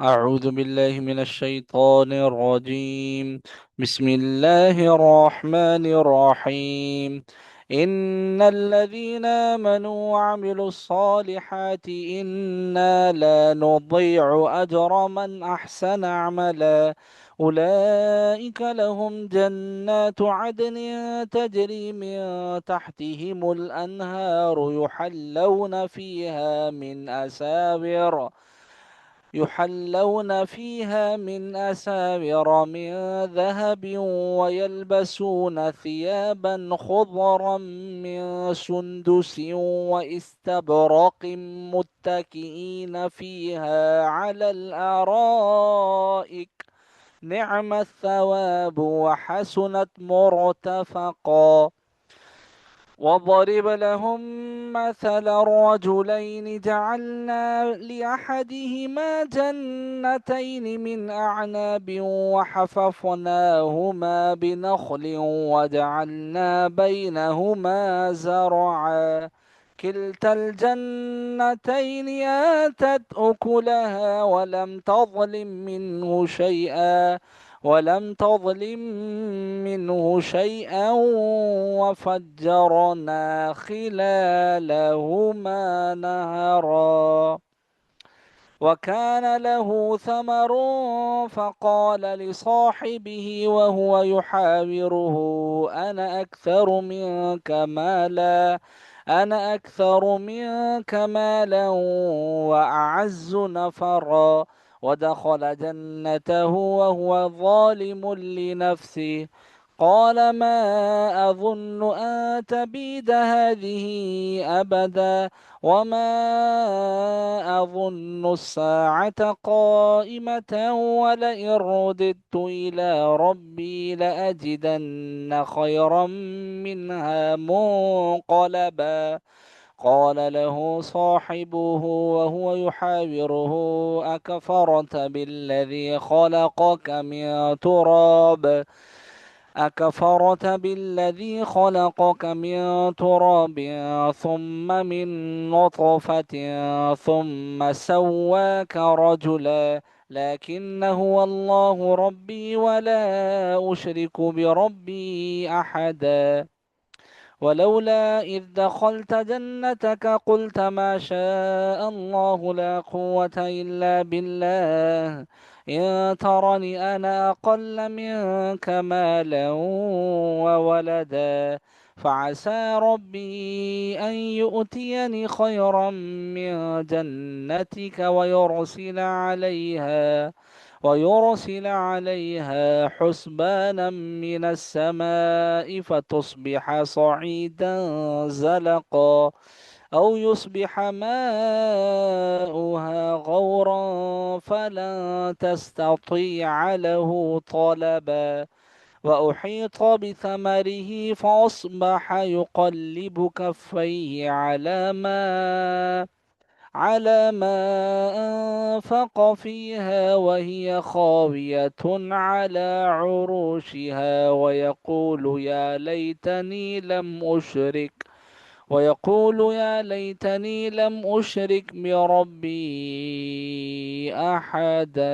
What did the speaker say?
أعوذ بالله من الشيطان الرجيم. بسم الله الرحمن الرحيم. إن الذين آمنوا وعملوا الصالحات إنا لا نضيع أجر من أحسن عملا. أولئك لهم جنات عدن تجري من تحتهم الأنهار يحلون فيها من ذهب ويلبسون ثيابا خضرا من سندس واستبرق متكئين فيها على الأرائك. نعم الثواب وحسنت مرتفقا. واضرب لهم مثل الرجلين جعلنا لأحدهما جنتين من أعناب وحففناهما بنخل وجعلنا بينهما زرعا. كلتا الجنتين آتت أكلها ولم تظلم منه شيئا وفجرنا خلالهما نهرا. وكان له ثمر فقال لصاحبه وهو يحاوره: أنا أكثر منك مالا وأعز نفرا. ودخل جنته وهو ظالم لنفسه. قال: ما أظن أن تبيد هذه أبدا، وما أظن الساعة قائمة، ولئن رددت إلى ربي لأجدن خيرا منها منقلبا. قال له صاحبه وهو يحاوره: أكفرت بالذي خلقك من تراب ثم من نطفة ثم سواك رجلا. لكن هو الله ربي ولا أشرك بربي أحدا. ولولا إذ دخلت جنتك قلت ما شاء الله لا قوة إلا بالله. إن ترني أنا أقل منك مالا وولدا، فعسى ربي أن يؤتيني خيرا من جنتك ويرسل عليها حسبانا من السماء فتصبح صعيدا زلقا، أو يصبح ماؤها غورا فلن تستطيع له طلبا. وأحيط بثمره فأصبح يقلب كفيه على ما أنفق فيها وهي خاوية على عروشها، ويقول يا ليتني لم أشرك بربي أحدا.